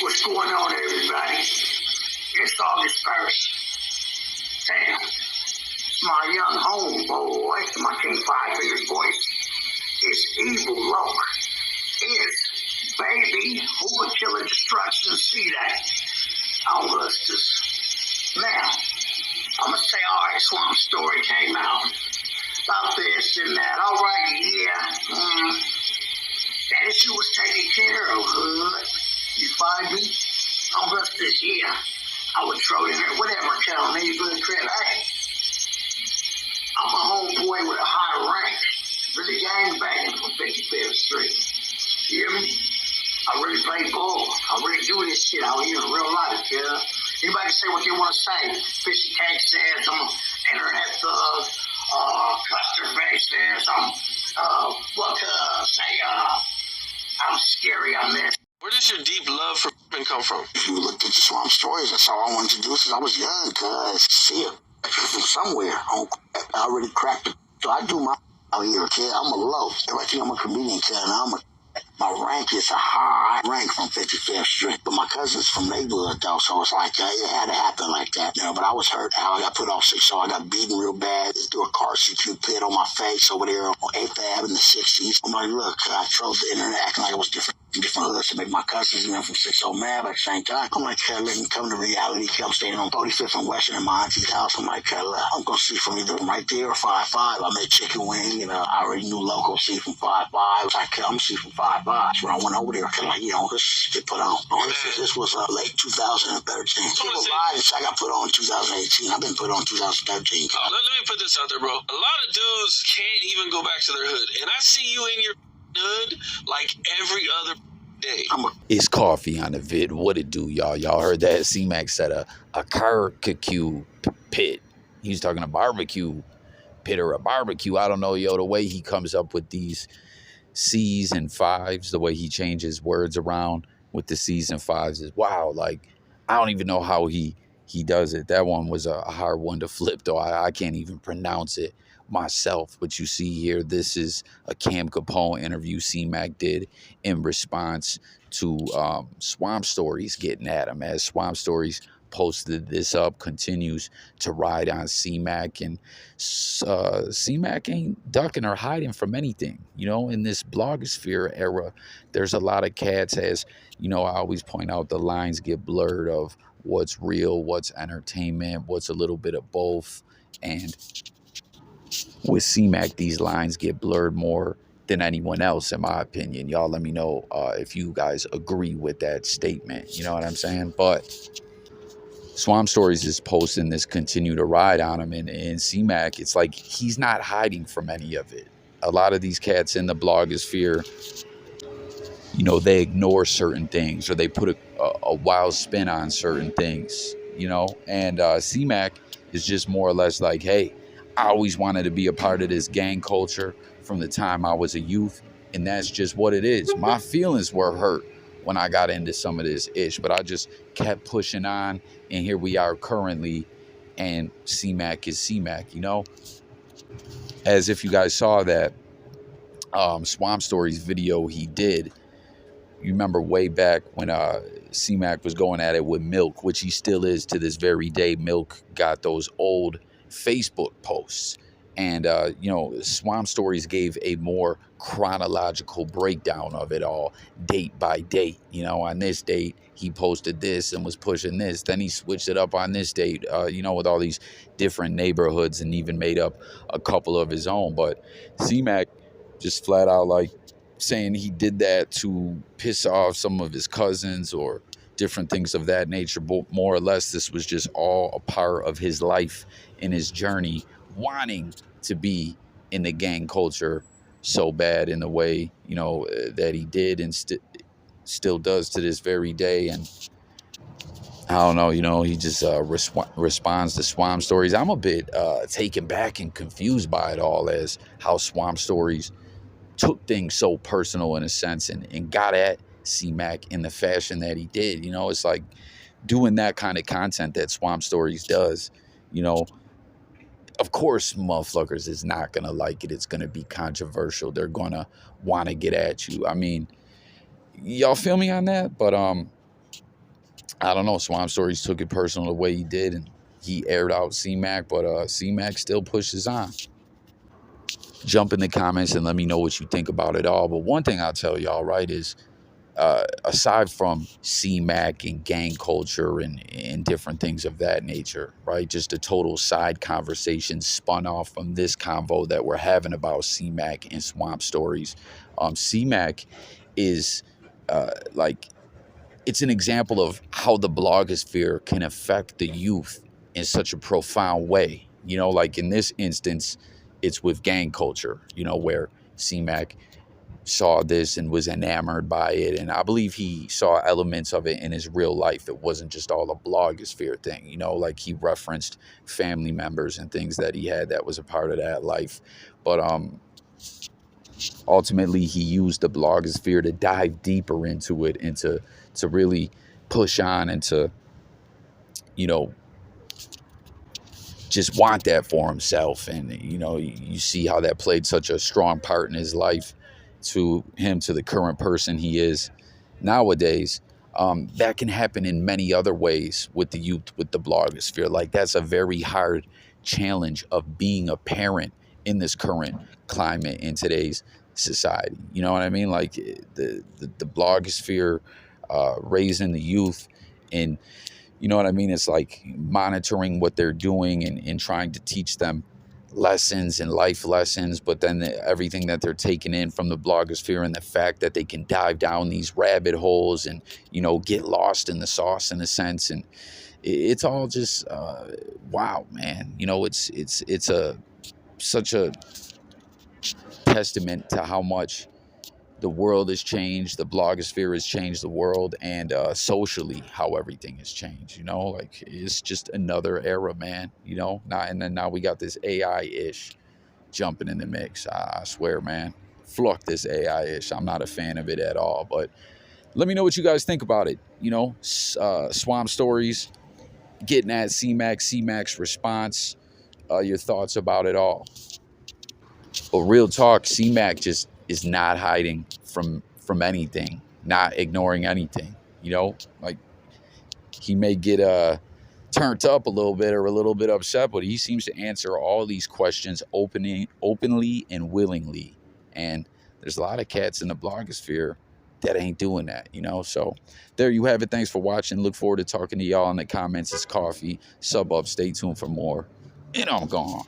What's going on, everybody? It's August 1st. Damn. My young homeboy, my King 5-Figure voice, is Evil Loc. Is Baby Who Would Kill and Destruction. See that on Lusters. Now, I'm going to say, all right, Swamp Story came out about this and that. All right, yeah. That issue was taken care of, hood. You find me? I'm just this year. I would throw in there, whatever, tell me, good Crip. Hey, I'm a homeboy with a high rank. Really gangbanging from 55th Street. You hear me? I really play ball. I really do this shit out here in real life, yeah? Anybody say what they want to say. Fishy Cake says I'm an internet thug. Custer Face says I'm scary, I'm this. Where does your deep love for men come from? If you looked at the Swamp Stories, that's all I wanted to do since I was young, cuz see it from somewhere. I already cracked it. So I do my out here, kid. I'm a low. Everybody think I'm a comedian, kid, and my rank is a high rank from 55th Street. But my cousin's from neighborhood, though, so it's like, it had to happen like that. You know, but I was hurt how I got put off 6, so I got beaten real bad. Threw a car CQ pit on my face over there on 8th Ave in the 60s. I'm like, look, I drove the internet acting like it was different hoods to make my cousins, you know, from 6-0 mad, but at the same time, I'm like, hey, let me come to reality. I'm staying on 45th and Western in my auntie's house. I'm like, hey, I'm going to see from either right there or 5-5. I made chicken wing, and I already knew local see from 5-5. I was like, I'm see from 5-5. So when I went over there, like, you know, this shit put on. This was late 2013. People lied and said I got put on in 2018. I've been put on 2013. Let me put this out there, bro. A lot of dudes can't even go back to their hood. And I see you in your hood like every other day. It's Coffee on the vid. What it do, y'all? Y'all heard that? Cmac said a barbecue pit. He was talking a barbecue pit or a barbecue. I don't know, yo. The way he comes up with these C's and 5s, the way he changes words around with the C's and 5s is wow. Like, I don't even know how he does it. That one was a hard one to flip, though. I can't even pronounce it myself. But you see here, this is a Cam Capone interview Cmac did in response to Swamp Stories getting at him. As Swamp Stories posted this up, continues to ride on Cmac, and Cmac ain't ducking or hiding from anything. You know, in this blogosphere era, there's a lot of cats, as you know, I always point out, the lines get blurred of what's real, what's entertainment, what's a little bit of both. And with Cmac, these lines get blurred more than anyone else, in my opinion. Y'all let me know if you guys agree with that statement. You know what I'm saying? But Swamp Stories is posting this continue to ride on him, and Cmac, it's like he's not hiding from any of it. A lot of these cats in the blogosphere, you know, they ignore certain things, or they put a wild spin on certain things, you know. And Cmac is just more or less like, hey, I always wanted to be a part of this gang culture from the time I was a youth, and that's just what it is. My feelings were hurt when I got into some of this ish, but I just kept pushing on, and here we are currently, and Cmac is Cmac, you know. As if you guys saw that Swamp Stories video he did, you remember way back when Cmac was going at it with Milk, which he still is to this very day. Milk got those old Facebook posts, and you know, Swamp Stories gave a more chronological breakdown of it all, date by date. You know, on this date he posted this and was pushing this, then he switched it up on this date, you know, with all these different neighborhoods, and even made up a couple of his own. But Cmac just flat out like saying he did that to piss off some of his cousins or different things of that nature. But more or less, this was just all a part of his life and his journey, wanting to be in the gang culture so bad in the way, you know, that he did, and still does to this very day. And I don't know, you know, he just responds to Swamp Stories. I'm a bit taken back and confused by it all, as how Swamp Stories took things so personal in a sense, and got at Cmac in the fashion that he did. You know, it's like doing that kind of content that Swamp Stories does, you know, of course motherfuckers is not gonna like it. It's gonna be controversial. They're gonna want to get at you. I mean, y'all feel me on that? But I don't know. Swamp Stories took it personal the way he did, and he aired out Cmac, but Cmac still pushes on. Jump in the comments and let me know what you think about it all. But one thing I'll tell y'all, right, is aside from Cmac and gang culture and different things of that nature, right, just a total side conversation spun off from this convo that we're having about Cmac and Swamp Stories. Cmac is like, it's an example of how the blogosphere can affect the youth in such a profound way. You know, like in this instance, it's with gang culture, you know, where Cmac saw this and was enamored by it. And I believe he saw elements of it in his real life. It wasn't just all a blogosphere thing, you know, like he referenced family members and things that he had that was a part of that life. But ultimately, he used the blogosphere to dive deeper into it and to really push on and to, you know, just want that for himself. And, you know, you see how that played such a strong part in his life to him, to the current person he is nowadays. That can happen in many other ways with the youth, with the blogosphere. Like, that's a very hard challenge of being a parent in this current climate in today's society. You know what I mean? Like the blogosphere, raising the youth, and you know what I mean? It's like monitoring what they're doing and trying to teach them lessons and life lessons, but then everything that they're taking in from the blogosphere and the fact that they can dive down these rabbit holes and, you know, get lost in the sauce in a sense. And it's all just, wow, man. You know, it's such a testament to how much the world has changed, the blogosphere has changed the world, and socially how everything has changed. You know, like it's just another era, man. You know, now we got this AI-ish jumping in the mix. I swear, man, fuck this AI-ish. I'm not a fan of it at all. But let me know what you guys think about it. You know, Swamp Stories, getting at Cmac's response, your thoughts about it all. But real talk, Cmac just is not hiding from anything, not ignoring anything. You know, like he may get turned up a little bit or a little bit upset, but he seems to answer all these questions openly and willingly. And there's a lot of cats in the blogosphere that ain't doing that, you know. So there you have it. Thanks for watching. Look forward to talking to y'all in the comments. It's coffee. Sub up. Stay tuned for more. And I'm gone.